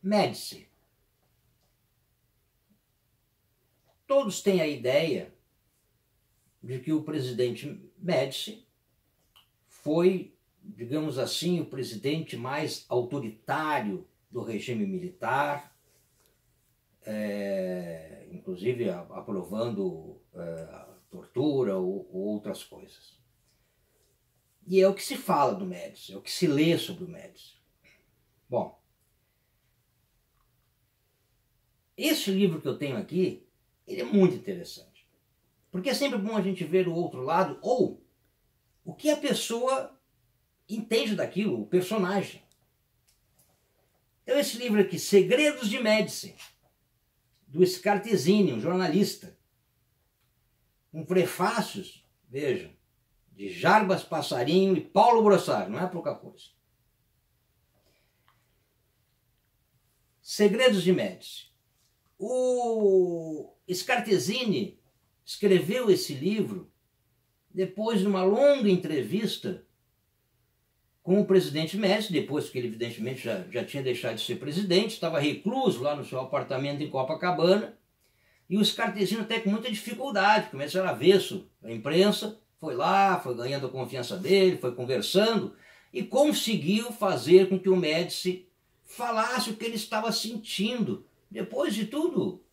Médici. Todos têm a ideia de que o presidente Médici foi, digamos assim, o presidente mais autoritário do regime militar, inclusive aprovando tortura ou outras coisas. E é o que se fala do Médici, é o que se lê sobre o Médici. Bom, esse livro que eu tenho aqui, ele é muito interessante. Porque é sempre bom a gente ver o outro lado, ou o que a pessoa entende daquilo, o personagem. Então esse livro aqui, Segredos de Médici, do Scartesini, um jornalista, com prefácios, vejam, de Jarbas Passarinho e Paulo Brossard, não é pouca coisa. Segredos de Médici. O Scartesini escreveu esse livro depois de uma longa entrevista com o presidente Médici, depois que ele evidentemente já tinha deixado de ser presidente, estava recluso lá no seu apartamento em Copacabana, e o Scartesini até com muita dificuldade, começou a avesso a imprensa, foi lá, foi ganhando a confiança dele, foi conversando, e conseguiu fazer com que o Médici falasse o que ele estava sentindo, depois de tudo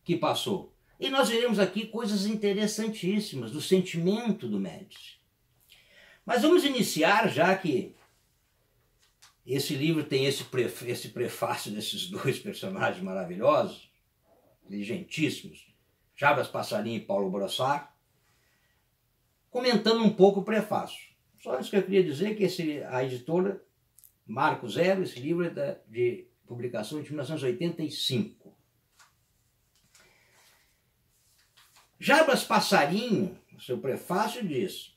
que passou. E nós veremos aqui coisas interessantíssimas do sentimento do Médici. Mas vamos iniciar, já que esse livro tem esse prefácio desses dois personagens maravilhosos, inteligentíssimos, Jarbas Passarinho e Paulo Brossard, comentando um pouco o prefácio. Só antes que eu queria dizer que a editora Marco Zero, esse livro é de publicação de 1985. Jarbas Passarinho, no seu prefácio, diz: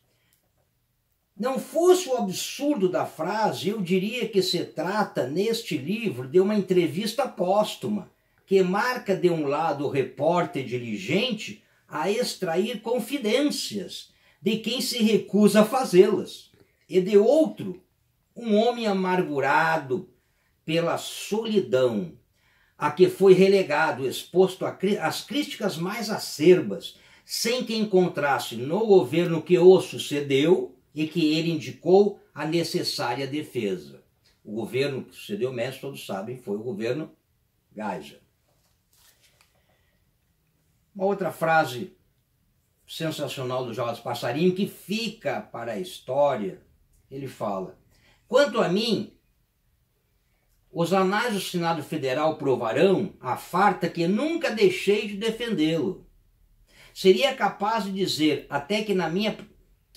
não fosse o absurdo da frase, eu diria que se trata, neste livro, de uma entrevista póstuma, que marca de um lado o repórter diligente a extrair confidências de quem se recusa a fazê-las, e de outro, um homem amargurado pela solidão, a que foi relegado, exposto às críticas mais acerbas, sem que encontrasse no governo que o sucedeu e que ele indicou a necessária defesa. O governo que sucedeu o Médici, todos sabem, foi o governo Geisel. Uma outra frase sensacional do Jarbas Passarinho, que fica para a história, ele fala: quanto a mim, os anais do Senado Federal provarão a farta que nunca deixei de defendê-lo. Seria capaz de dizer até que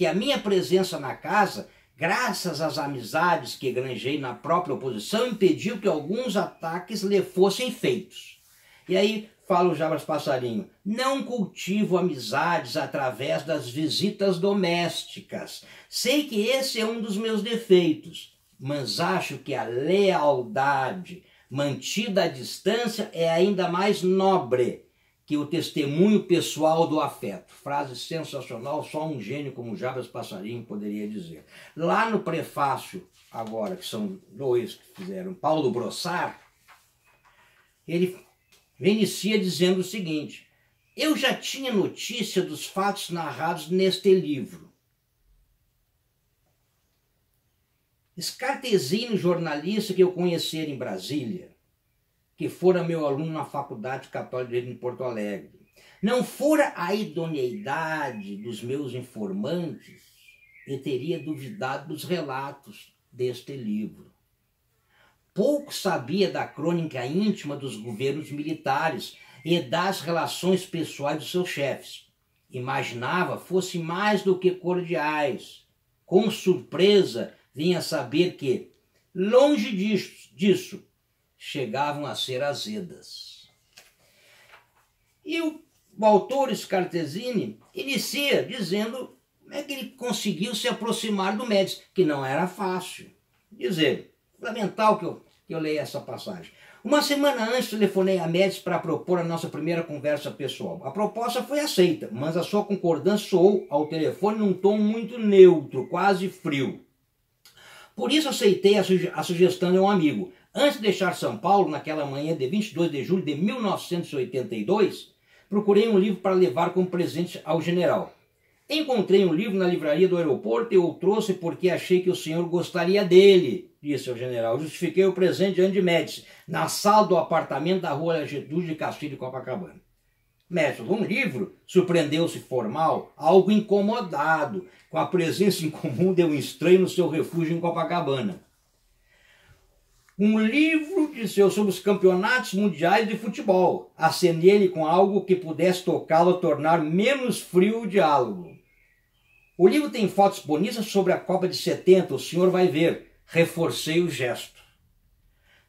a minha presença na casa, graças às amizades que granjei na própria oposição, impediu que alguns ataques lhe fossem feitos. E aí fala o Jarbas Passarinho: não cultivo amizades através das visitas domésticas. Sei que esse é um dos meus defeitos, mas acho que a lealdade mantida à distância é ainda mais nobre que o testemunho pessoal do afeto. Frase sensacional, só um gênio como Jarbas Passarinho poderia dizer. Lá no prefácio, agora, que são dois que fizeram, Paulo Brossard, ele inicia dizendo o seguinte: eu já tinha notícia dos fatos narrados neste livro. Scartesini, jornalista que eu conhecera em Brasília, que fora meu aluno na Faculdade Católica de Direito em Porto Alegre, não fora a idoneidade dos meus informantes, eu teria duvidado dos relatos deste livro. Pouco sabia da crônica íntima dos governos militares e das relações pessoais dos seus chefes. Imaginava fossem mais do que cordiais. Com surpresa, vinha saber que, longe disso, chegavam a ser azedas. E o autor Scartesini inicia dizendo como é que ele conseguiu se aproximar do Médici, que não era fácil. Diz ele, fundamental que eu leia essa passagem. Uma semana antes telefonei a Médici para propor a nossa primeira conversa pessoal. A proposta foi aceita, mas a sua concordância soou ao telefone num tom muito neutro, quase frio. Por isso aceitei a sugestão de um amigo. Antes de deixar São Paulo, naquela manhã de 22 de julho de 1982, procurei um livro para levar como presente ao general. Encontrei um livro na livraria do aeroporto e o trouxe porque achei que o senhor gostaria dele, disse ao general. Justifiquei o presente diante de Médici, na sala do apartamento da rua Getúlio de Castilho de Copacabana. Médici, um livro? Surpreendeu-se formal, algo incomodado, com a presença incomum de um estranho no seu refúgio em Copacabana. Um livro, disse eu, sobre os campeonatos mundiais de futebol. Acenei-lhe com algo que pudesse tocá-lo a tornar menos frio o diálogo. O livro tem fotos bonitas sobre a Copa de 70, o senhor vai ver. Reforcei o gesto.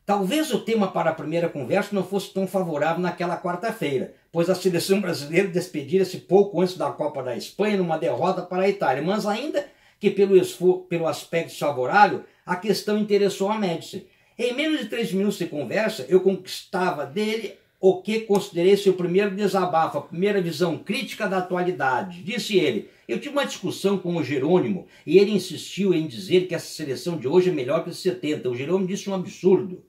Talvez o tema para a primeira conversa não fosse tão favorável naquela quarta-feira, pois a seleção brasileira despedira-se pouco antes da Copa da Espanha numa derrota para a Itália, mas ainda que pelo aspecto favorável, a questão interessou a Médici. Em menos de 3 minutos de conversa, eu conquistava dele o que considerei seu primeiro desabafo, a primeira visão crítica da atualidade. Disse ele, eu tive uma discussão com o Jerônimo e ele insistiu em dizer que essa seleção de hoje é melhor que a de 70. O Jerônimo disse um absurdo.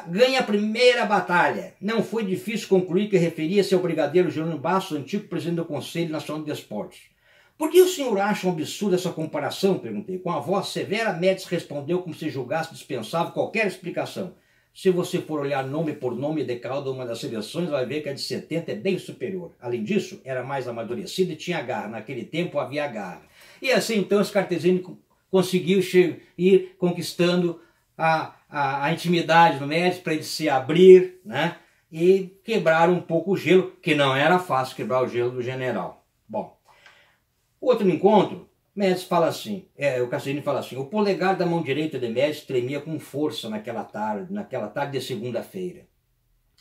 Ganha a primeira batalha. Não foi difícil concluir que referia-se ao brigadeiro Jerônimo Bastos, antigo presidente do Conselho Nacional de Esportes. Por que o senhor acha um absurdo essa comparação? Perguntei. Com a voz severa, Médici respondeu como se julgasse dispensável qualquer explicação. Se você for olhar nome por nome de cada uma das seleções, vai ver que a de 70 é bem superior. Além disso, era mais amadurecida e tinha garra. Naquele tempo havia garra. E assim, então, Scartesini conseguiu ir conquistando a intimidade do Médici para ele se abrir, né? E quebrar um pouco o gelo, que não era fácil quebrar o gelo do general. Bom, outro encontro, Médici fala assim, o Castelini fala assim, o polegar da mão direita de Médici tremia com força naquela tarde de segunda-feira.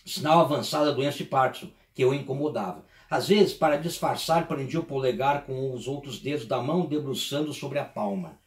Sinal avançado da doença de Parkinson, que o incomodava. Às vezes, para disfarçar, prendia o polegar com os outros dedos da mão, debruçando sobre a palma.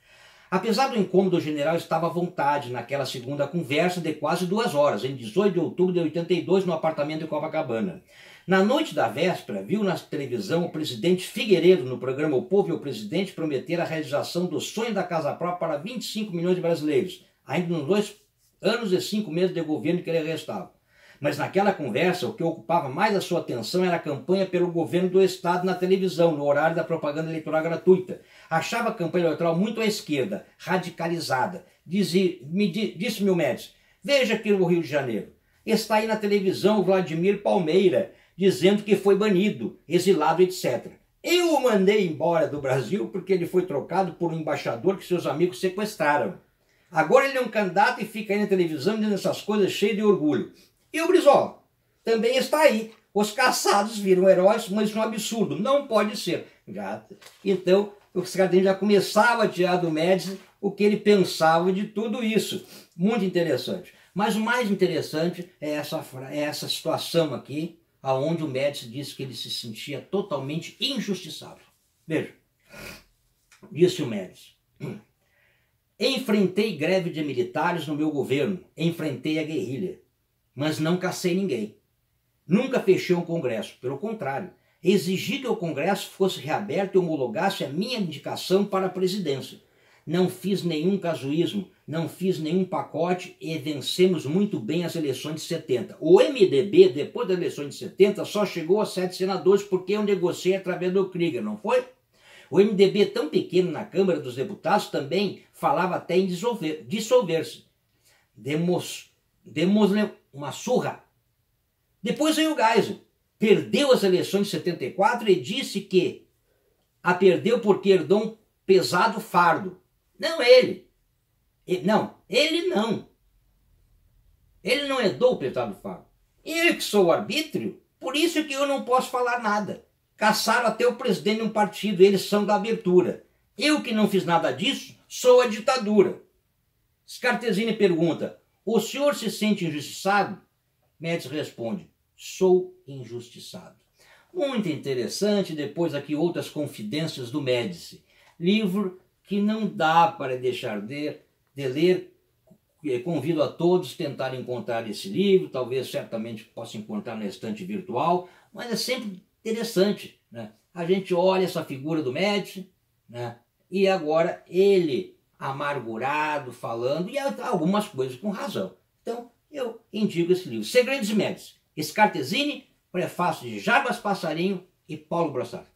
Apesar do incômodo, o general estava à vontade naquela segunda conversa de quase 2 horas, em 18 de outubro de 82, no apartamento de Copacabana. Na noite da véspera, viu na televisão o presidente Figueiredo, no programa O Povo e o Presidente, prometer a realização do sonho da casa própria para 25 milhões de brasileiros, ainda nos 2 anos e 5 meses de governo que ele restava. Mas naquela conversa, o que ocupava mais a sua atenção era a campanha pelo governo do Estado na televisão, no horário da propaganda eleitoral gratuita. Achava a campanha eleitoral muito à esquerda, radicalizada. Disse-me o Médici, veja aqui no Rio de Janeiro, está aí na televisão o Vladimir Palmeira, dizendo que foi banido, exilado, etc. Eu o mandei embora do Brasil porque ele foi trocado por um embaixador que seus amigos sequestraram. Agora ele é um candidato e fica aí na televisão dizendo essas coisas cheio de orgulho. E o Brizola também está aí. Os caçados viram heróis, mas isso é um absurdo. Não pode ser. Então, o Scartesini já começava a tirar do Médici o que ele pensava de tudo isso. Muito interessante. Mas o mais interessante é essa situação aqui, aonde o Médici disse que ele se sentia totalmente injustiçado. Veja, disse o Médici. Enfrentei greve de militares no meu governo, enfrentei a guerrilha, mas não cacei ninguém. Nunca fechei um congresso, pelo contrário, exigi que o congresso fosse reaberto e homologasse a minha indicação para a presidência. Não fiz nenhum casuísmo, não fiz nenhum pacote e vencemos muito bem as eleições de 70. O MDB, depois das eleições de 70, só chegou a 7 senadores porque eu negociei através do Krieger, não foi? O MDB, tão pequeno na Câmara dos Deputados, também falava até em dissolver-se. Demos uma surra. Depois veio o Geisel, perdeu as eleições de 74 e disse que a perdeu porque herdou um pesado fardo. Não ele. Ele não. Ele não herdou o pesado fardo. Eu que sou o arbítrio, por isso que eu não posso falar nada. Caçaram até o presidente de um partido, eles são da abertura. Eu que não fiz nada disso, sou a ditadura. Scartesini pergunta, o senhor se sente injustiçado? Médici responde, sou injustiçado. Muito interessante, depois aqui outras confidências do Médici. Livro que não dá para deixar de ler. Convido a todos a tentarem encontrar esse livro, talvez certamente possa encontrar na estante virtual, mas é sempre interessante, né? A gente olha essa figura do Médici, né? E agora ele amargurado, falando, e algumas coisas com razão. Então, eu indico esse livro. Segredos e Médios, Scartesini, prefácio de Jarbas Passarinho e Paulo Brossard.